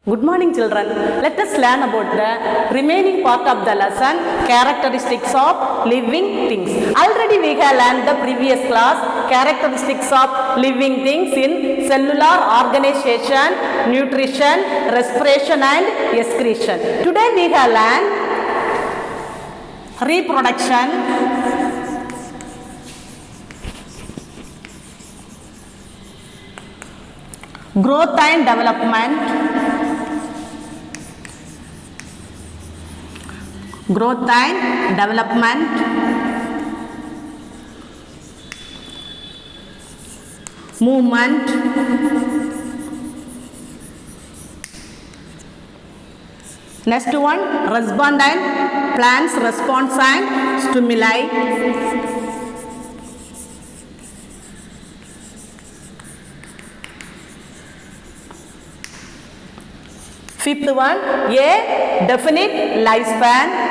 Good morning, children. Let us learn about the remaining part of the lesson, characteristics of living things. Already we have learned the previous class, characteristics of living things in cellular organization, nutrition, respiration and excretion. Today we have learned reproduction, growth and development, movement, next one, respond and plants response and stimuli, fifth one, a definite lifespan,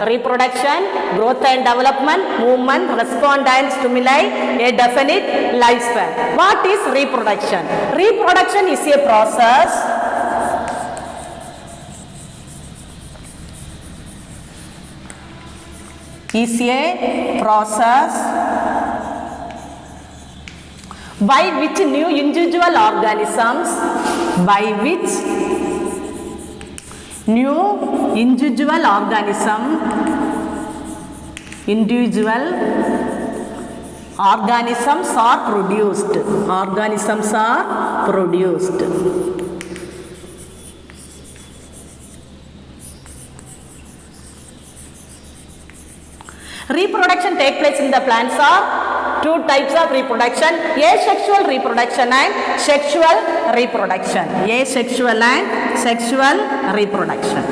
reproduction, growth and development, movement, respond and stimuli, a definite lifespan. What is reproduction? Reproduction is a process by which new individual organisms are produced. Reproduction take place in the plants are two types of reproduction, asexual reproduction and sexual reproduction. Asexual and sexual reproduction.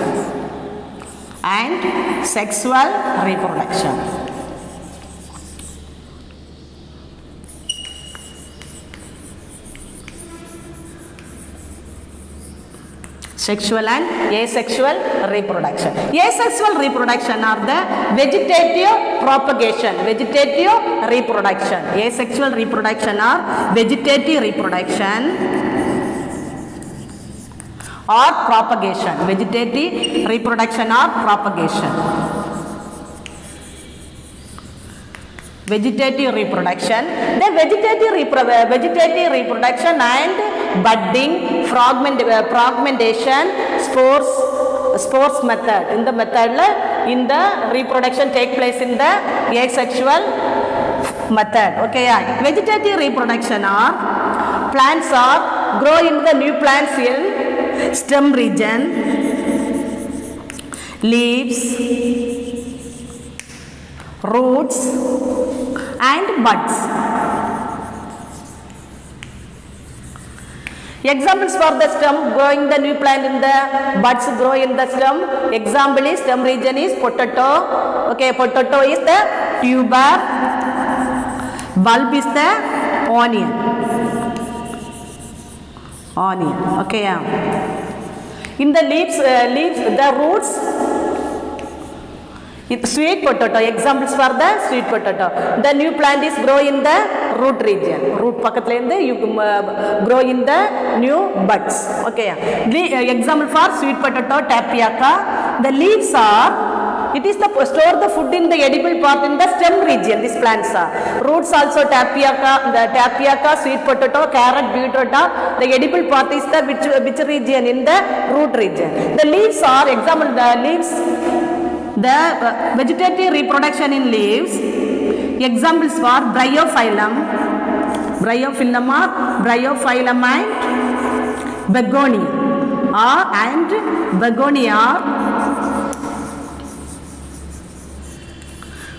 Sexual and asexual reproduction. Asexual reproduction are the vegetative propagation. Asexual reproduction are vegetative reproduction or propagation. Vegetative reproduction or propagation. Vegetative reproduction. The vegetative reproduction and budding, fragmentation, spores method. In the method, in the reproduction take place in the asexual method. Okay, yeah. Vegetative reproduction are plants are grow in the new plants in stem region, leaves, roots and buds. Examples for the stem growing the new plant in the buds grow in the stem. Example is stem region is potato. Okay, potato is the tuber. Bulb is the onion. Okay, yeah. In the leaves, the roots. Sweet potato. Examples for the sweet potato. The new plant is grow in the root region. Root pakatla you grow in the new buds. Okay. The example for sweet potato, tapioca. The leaves are, it is the store the food in the edible part in the stem region. These plants are. Roots also tapioca, sweet potato, carrot, beetroot. The edible part is the which region in the root region. The leaves are, example the leaves. The vegetative reproduction in leaves, examples for bryophyllum and begonia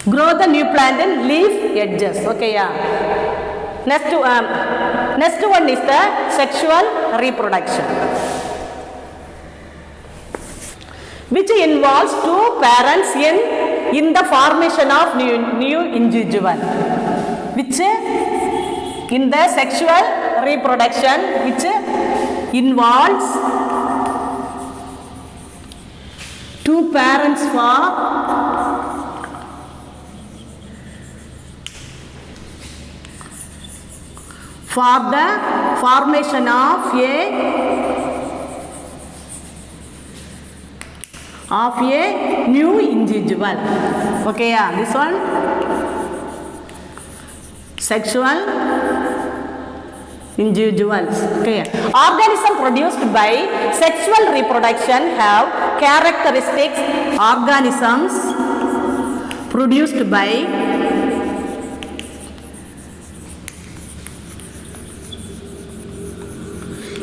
grow the new plant in leaf edges. Okay, yeah. Next one is the sexual reproduction, which involves two parents in the formation of new individual, which in the sexual reproduction, which involves two parents for for the formation of a new individual. Okay, yeah, this one sexual individuals. Okay, organism produced by sexual reproduction have characteristics. Organisms produced by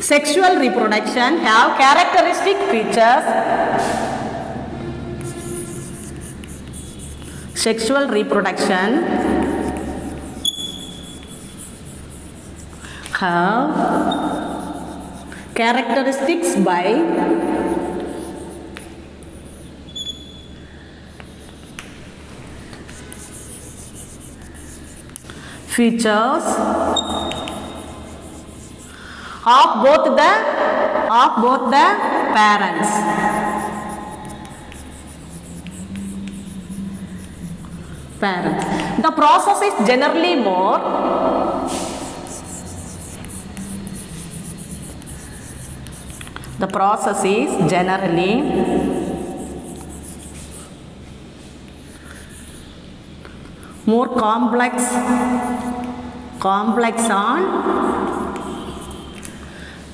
sexual reproduction have characteristic features. Sexual reproduction have characteristics by features of both the parents. The process is generally more more complex than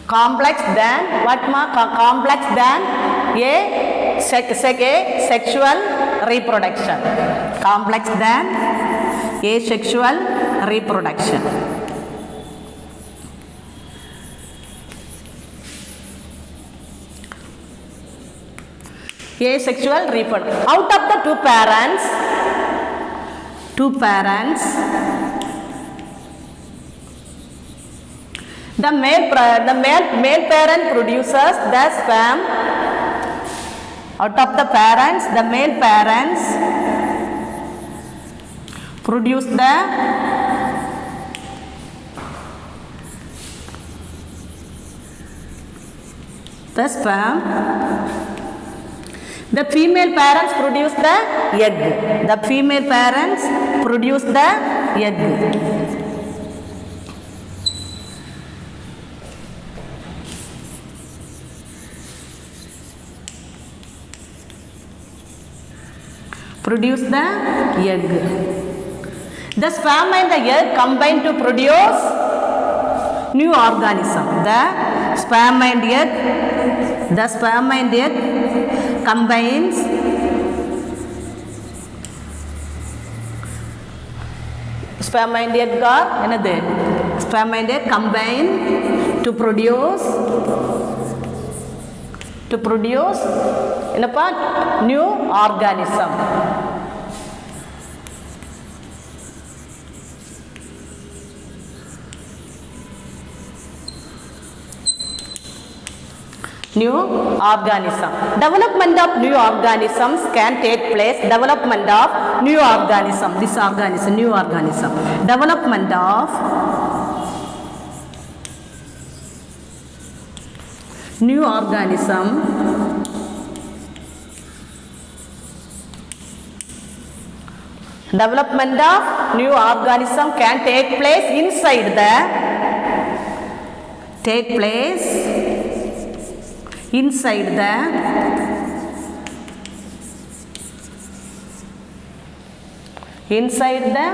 complex than a sexual reproduction. Complex than asexual reproduction. Asexual reproduction. Out of the two parents, the male parent produces the sperm. Out of the parents, the male parents produce the sperm. The female parents produce the egg. The female parents produce the egg. Produce the egg. The sperm and the egg combine to produce new organism. The sperm and egg combines sperm and egg are another. Sperm and egg combine to produce new organism. New organism. Development of new organisms can take place. Development of new organism. This organism, new organism. Development of new organism can take place inside the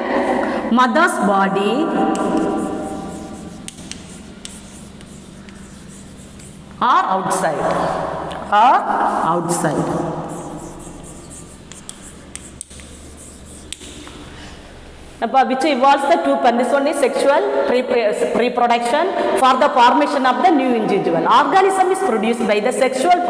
mother's body or outside. Which involves the two parents. This one is sexual reproduction for the formation of the new individual. Organism is produced by the sexual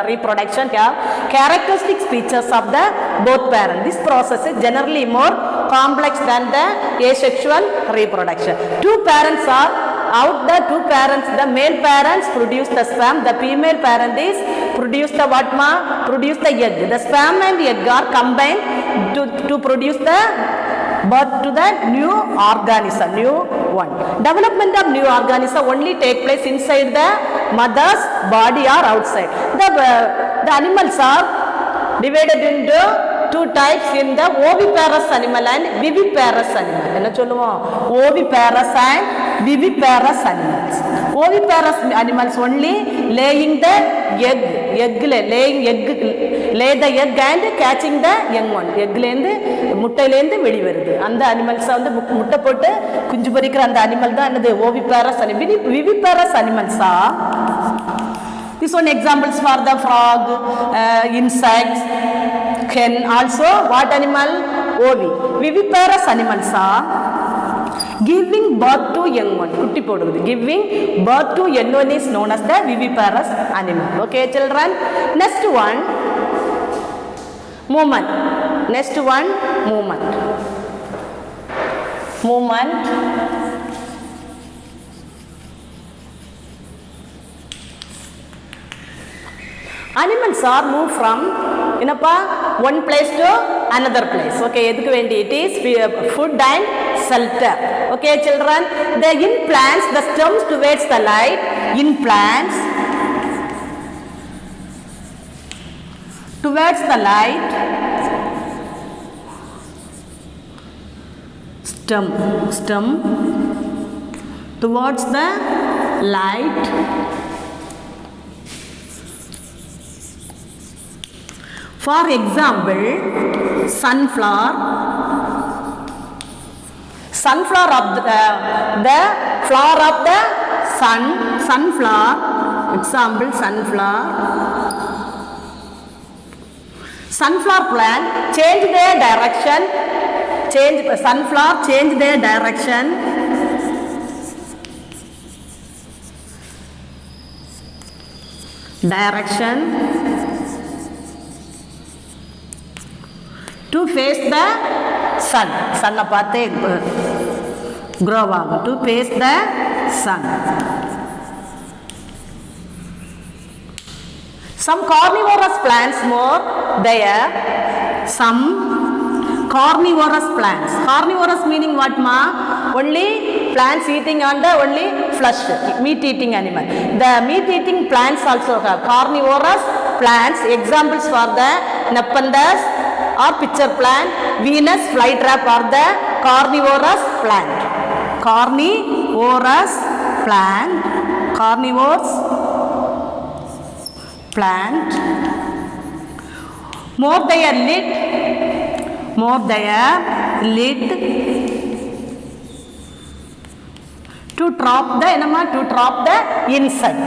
reproduction have characteristic features of the both parents. This process is generally more complex than the asexual reproduction. Two parents are out. The two parents, the male parents produce the sperm. The female parent is produce the egg. The sperm and egg are combined to produce the birth to the new organism, new one. Development of new organism only take place inside the mother's body or outside. The animals are divided into two types in the oviparous animal and viviparous animal. Oviparous and viviparous animals. Oviparous animals only laying the egg, lay the egg and catching the young one. எக்லேருந்து முட்டையிலேருந்து வெளிவருது அந்த அனிமல்ஸை வந்து முட்டை போட்டு குஞ்சு பொரிக்கிற அந்த animal தான் என்னது ஓவிபாரஸ் animal. விவிபாரஸ் அனிமல்ஸா this one examples for the frog, insects, hen. Also what animal? Ovi. Viviparous animals are giving birth to young one. குட்டி போடுது. Giving birth to young one is known as the viviparous animal. Okay children. Next one, movement. Next one, movement. Movement. Animals are moved from one place to another place. Okay, edukku vendi it is food and shelter. Okay children, in plants the stems towards the light. In plants towards the light, stem towards the light. For example, sunflower of the flower of the sun. Sunflower, example sunflower. Sunflower plant change their direction. Sunflower change their direction. To face the sun. Sun apate grow agum. To face the sun. Some carnivorous plants more there. Some carnivorous plants. Carnivorous meaning what ma? Only plants eating on the only flesh, meat eating animal. The meat eating plants also have carnivorous plants. Examples for the Nepenthes or pitcher plant, Venus flytrap are the carnivorous plant. Carnivorous plant. Carnivores plant. More their lid to trap the insect.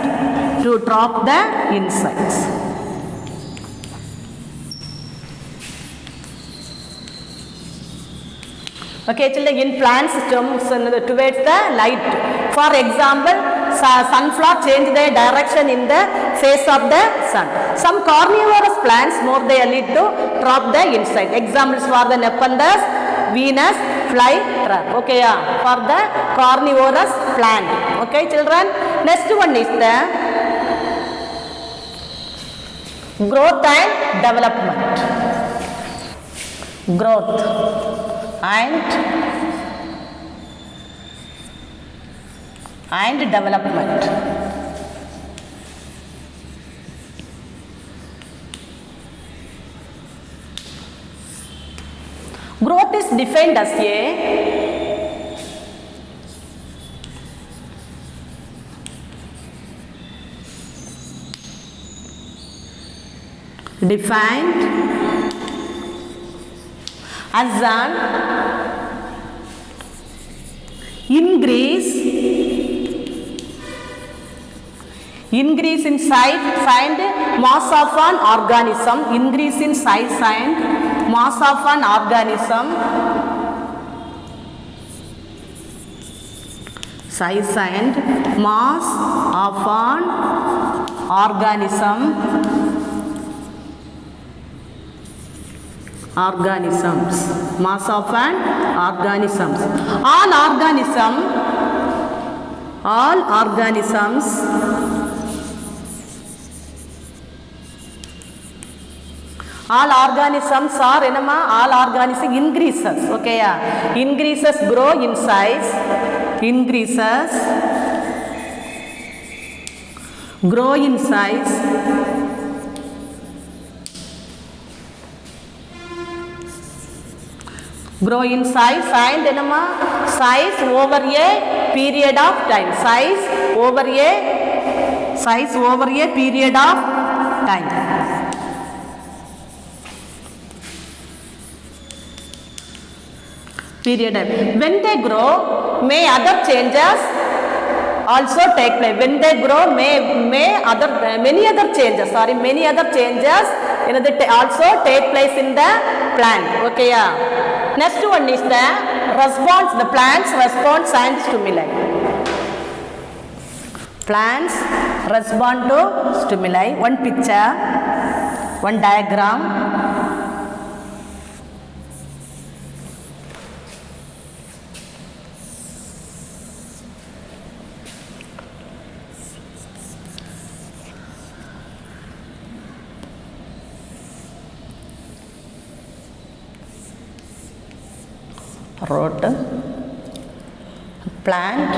To trap the insects. Okay children, in plant systems towards the light. For example, sunflower change their direction in the face of the sun. Some carnivorous plants more they lead to trap the insect. Examples for the Nepenthes, Venus flytrap. Okay, yeah, for the carnivorous plant. Okay children. Next one is the growth and development. Growth and development. Growth is defined as as an increase in size and mass of an organism. Increase in size and mass of an organism. Size and mass of an organism. Mass of an organisms. All organisms are all organisms increases. Okay, yeah. Increases grow in size. Grow in size. Grow in size and size over a period of time. Size over a period of time. Period. When they grow, may other changes also take place. When they grow, many other changes also take place in the plant. Okay, yeah. Next one is the response. The plants response and stimuli. Plants respond to stimuli. One picture, one diagram. Root, plant,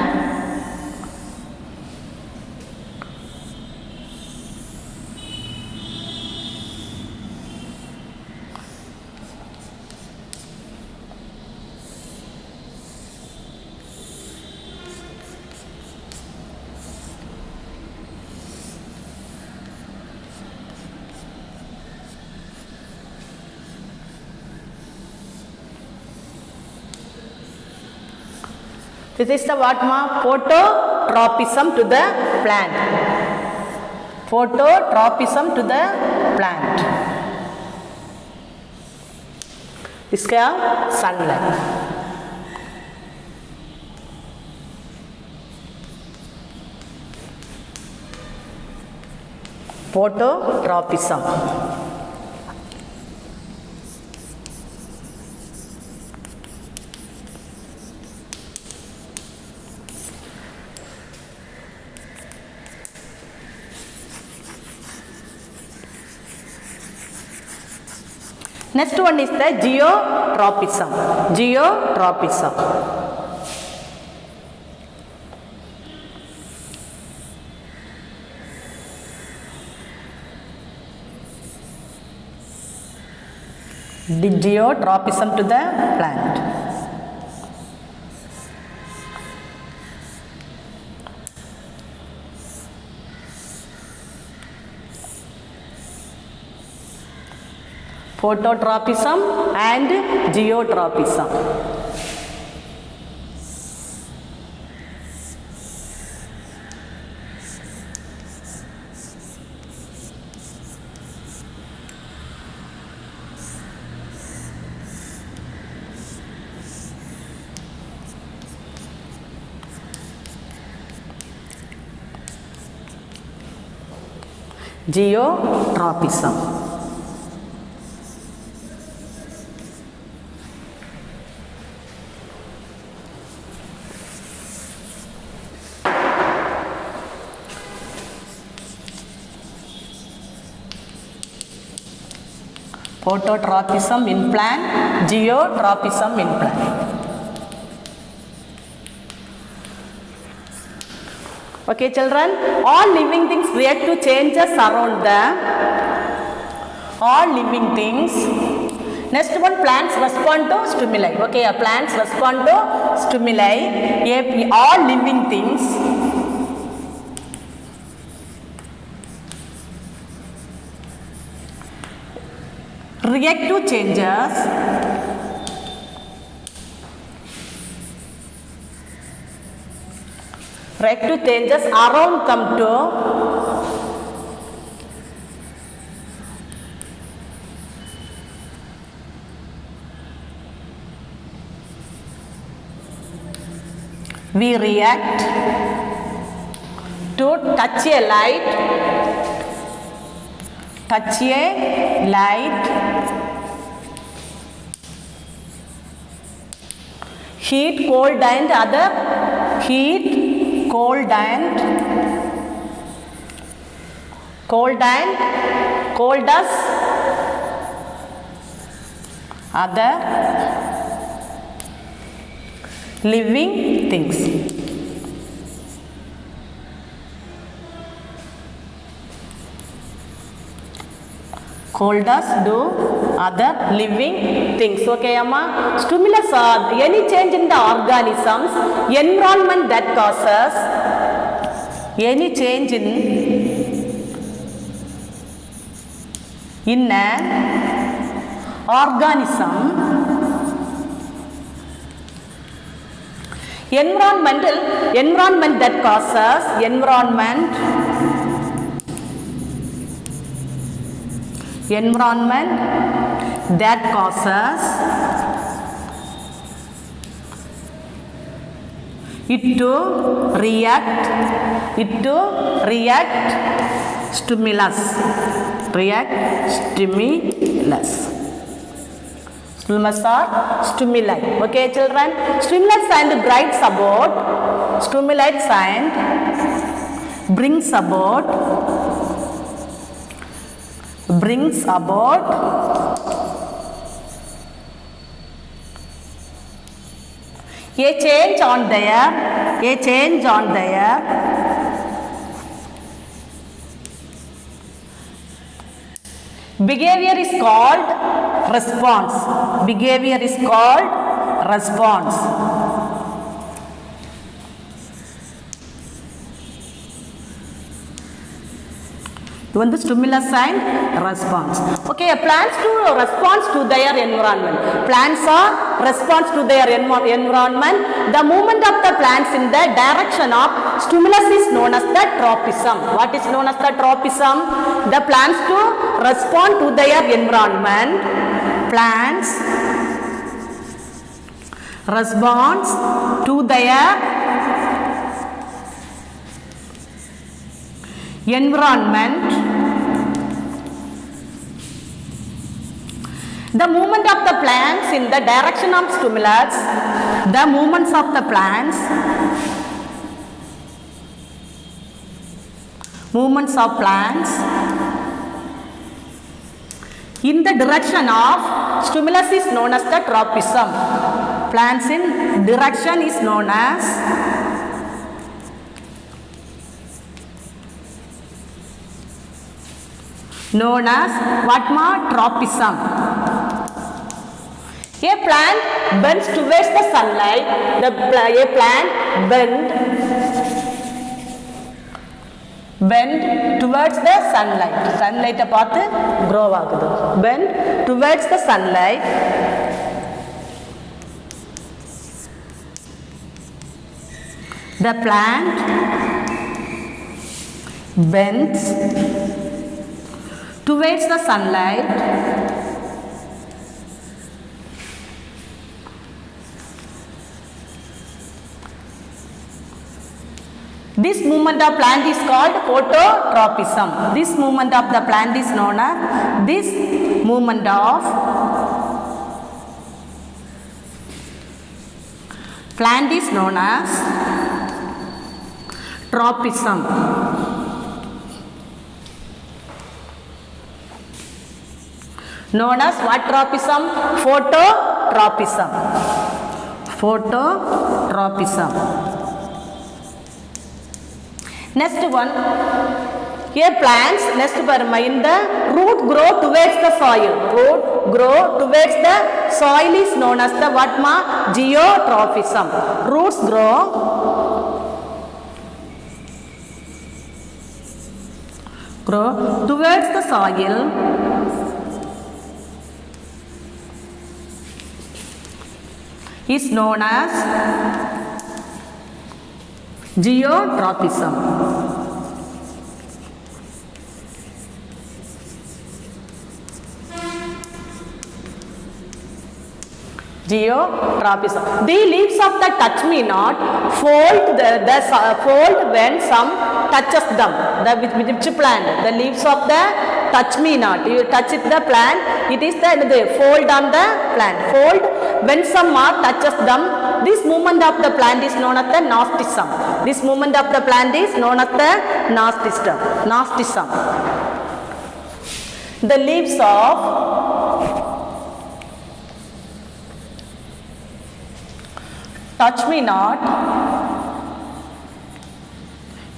this is the what ma? Phototropism to the plant. Phototropism to the plant. इसका sunlight. Phototropism. Next one is the geotropism. Geotropism. The geotropism to the plant. Phototropism and geotropism. Geotropism. Phototropism in plant, geotropism in plant. Okay, children, all living things react to changes around them. All living things. Next one, plants respond to stimuli. Okay, plants respond to stimuli. All living things react to changes around them to we react to touch a light, heat, cold and other heat, cold as other living things. Holders do other living things. Okay, Amma? Stimulus are any change in the organisms, environment that causes any change in an organism. Environment that causes environment that causes it to react stimulus. Stimulus are stimuli. Okay, children. Stimulus and brings about. Stimulates and brings about a change on their behavior is called response. One the stimulus and response. Okay, plants to response to their environment. Plants are response to their environment. The movement of the plants in the direction of stimulus is known as the tropism. What is known as the tropism? The plants to respond to their environment. Plants response to their environment. The movement of the plants in the direction of stimulus. The movements of the plants. In the direction of stimulus is known as the tropism. Plants in direction is known as what ma? Tropism. A plant bends towards the sunlight. A plant bend towards the sunlight. Sunlight பார்த்து grow ஆகுது. Bend towards the sunlight. The plant bends towards the sunlight. This movement of plant is called phototropism. This movement of the plant is known as tropism. Known as what tropism? Phototropism. Next one. Here plants, next in the root grow towards the soil. Root grow towards the soil is known as the what ma? Geotrophism. Roots grow towards the soil is known as geotropism. Geotropism. The leaves of the touch me not fold fold when some touches them. Which plant? The leaves of the touch me not. You touch it the plant. It is the fold on the plant. Fold when some touches them. This movement of the plant is known as the nastism. This movement of the plant is known as the nastism. The leaves of touch me not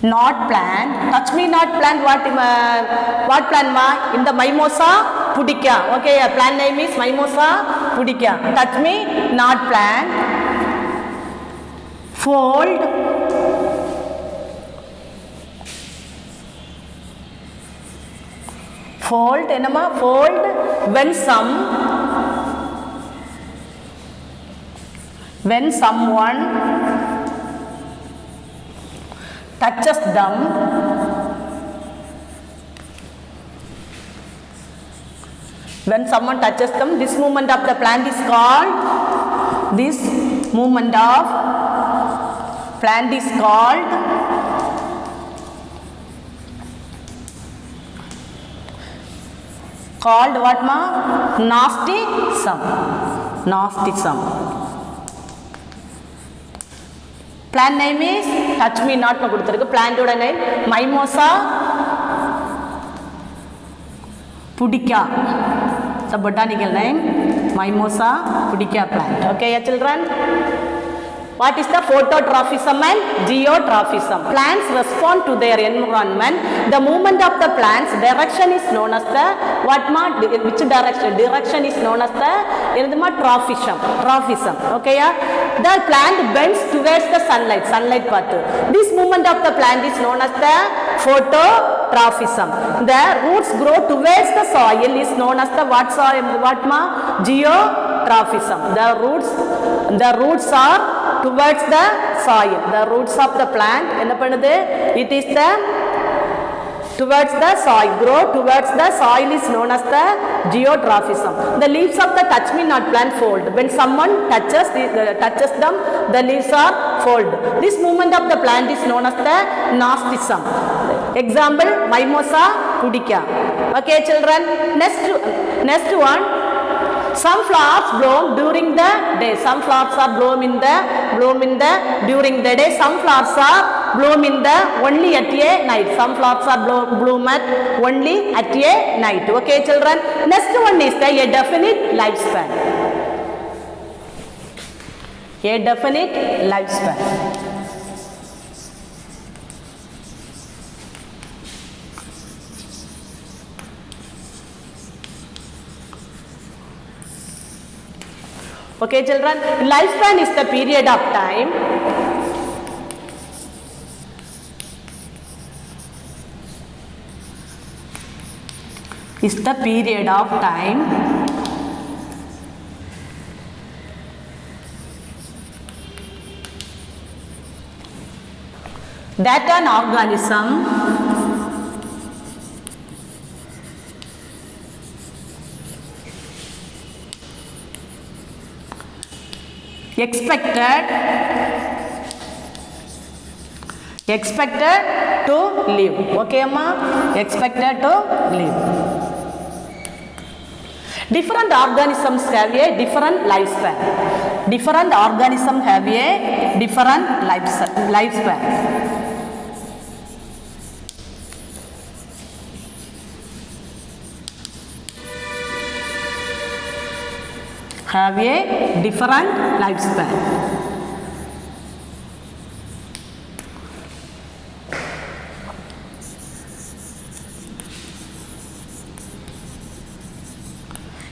not plant. Touch me not plant. What plant ma? In the mimosa pudica. Okay, plant name is mimosa pudica. Touch me not plant. Fold. Fold enama fold when someone touches them. When someone touches them, this movement of the plant is called, called what ma? Nastism. Plant name is touch me not ma kuduthirukku. Plant oda name mimosa pudica. The botanical name mimosa pudica plant. Okay children. What is the phototrophism and geotrophism? Plants respond to their environment. The movement of the plant's direction is known as the which direction? Direction is known as the trophism. Okay, yeah? The plant bends towards the sunlight path. This movement of the plant is known as the phototrophism. The roots grow towards the soil is known as the geotrophism. The roots are towards the soil. The roots of the plant it is the towards the soil, grow towards the soil is known as the geotrophism. The leaves of the touch me not plant fold. When someone touches them, the leaves are fold. This movement of the plant is known as the nastism. Example, mimosa pudica. Okay children, next one. Some flowers bloom during the day. Some flowers are bloom in the during the day. Some flowers are bloom in the only at a night. Some flowers are bloom at only at a night. Okay children. Next one is the a definite lifespan. A definite lifespan. Okay children, lifespan is the period of time that an organism expected to live. Okay amma, expected to live. Different organisms have a different lifespan. Different organisms have a different lifespan. Have a different lifespan.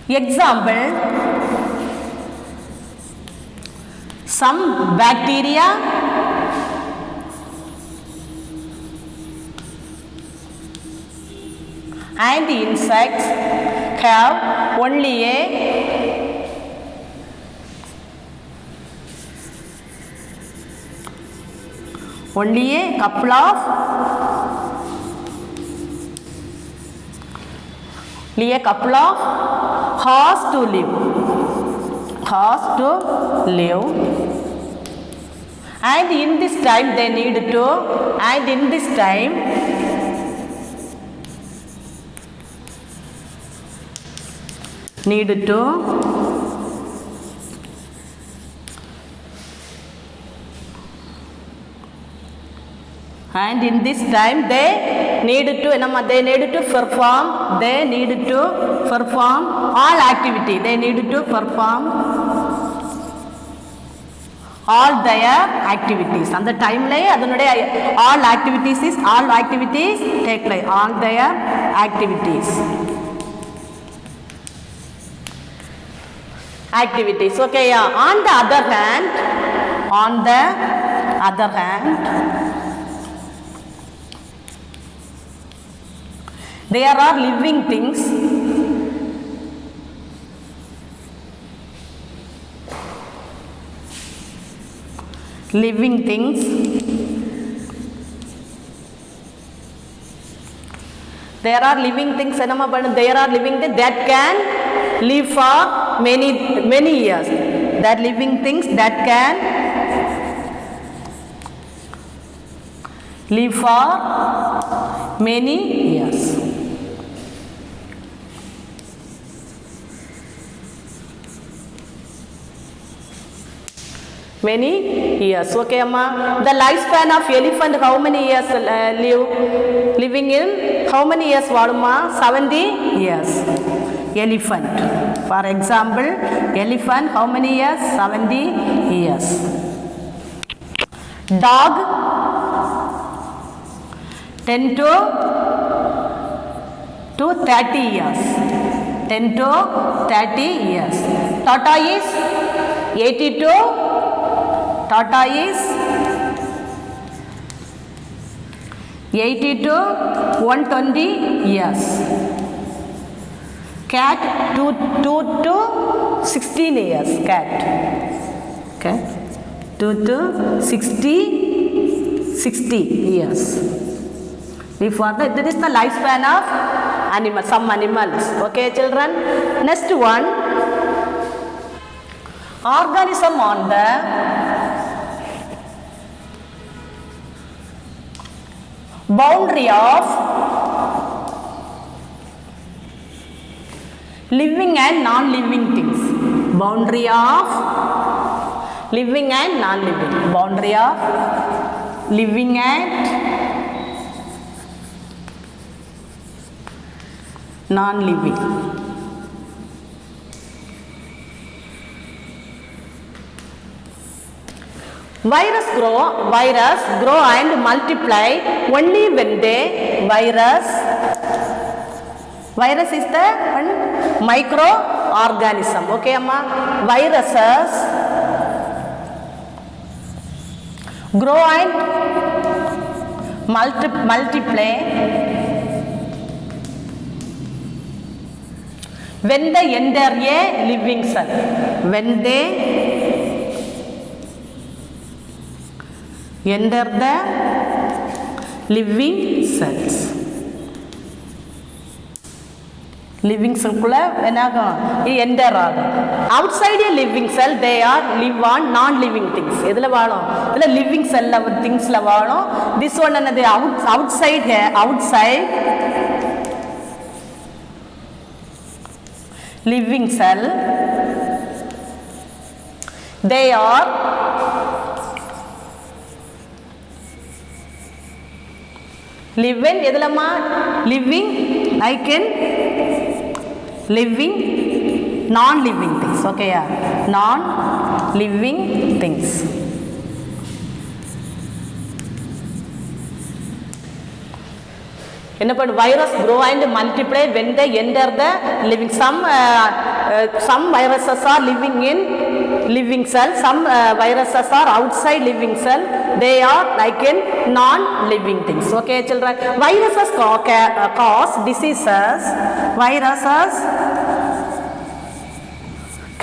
Example, some bacteria and insects have only a couple of hours to live. And in this time they need to and in this time they need to perform all activity. They need to perform all their activities. அந்த டைம்லயே அதனுடைய all activities take place, all their activities. Okay, yeah. On the other hand, there are living things there are living things that can live for many years. That living things that can live for many years. Many years. Okay, amma. The lifespan of elephant, how many years living in? How many years vaduma? 70 years. Elephant. For example, elephant, how many years? 70 years. Dog, 10 to 30 years. 10 to 30 years. Tortoise, 80 to 120 years. Cat, 2 to 16 years. Cat. Okay. 2 to 60 years. Before that, is the lifespan of some animals. Okay, children. Next one, organism on the boundary of living and non-living things. Boundary of living and non-living. Boundary of living and non-living. Virus grow and multiply only when they virus is the one microorganism. Okay, amma. Viruses grow and multiply when they enter a living cell. When they enter the living cells. Living cell kulla enaga enter agum. Outside a living cell they are live on non-living things. Edula vaadum illa living cell la things la vaadum. This one another outside living cell they are living edulama living like in living non-living things. Okay, yeah, non-living things. Virus grow and multiply when they enter the living. Some viruses are living in living cell, some viruses are outside living cell. They are like in non-living things. Okay, children. Viruses cause diseases. Viruses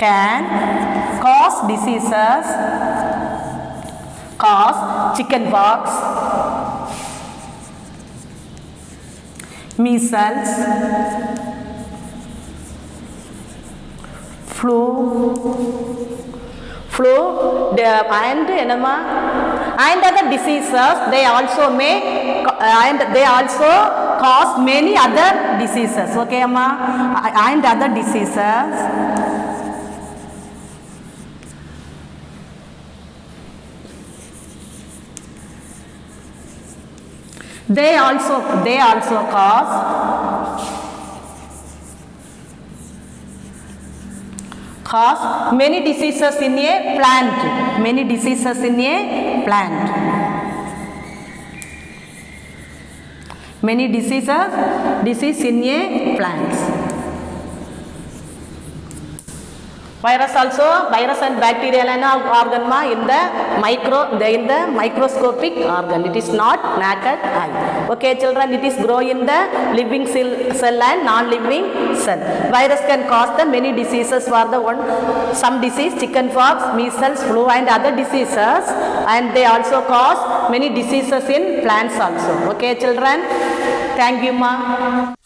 can cause diseases. Cause chickenpox, measles, flu, and other diseases. They also cause many other diseases. Okay, amma, and other diseases. They also cause many diseases in a plant. Many diseases in a plant. Many disease in a plants. Virus and bacterial organ in the microscopic organ. It is not naked eye. Okay, children, it is grow in the living cell and non-living cell. Virus can cause the many diseases for the one. Some disease, chickenpox, measles, flu, and other diseases, and they also cause many diseases in plants also. Okay, children. Thank you, ma.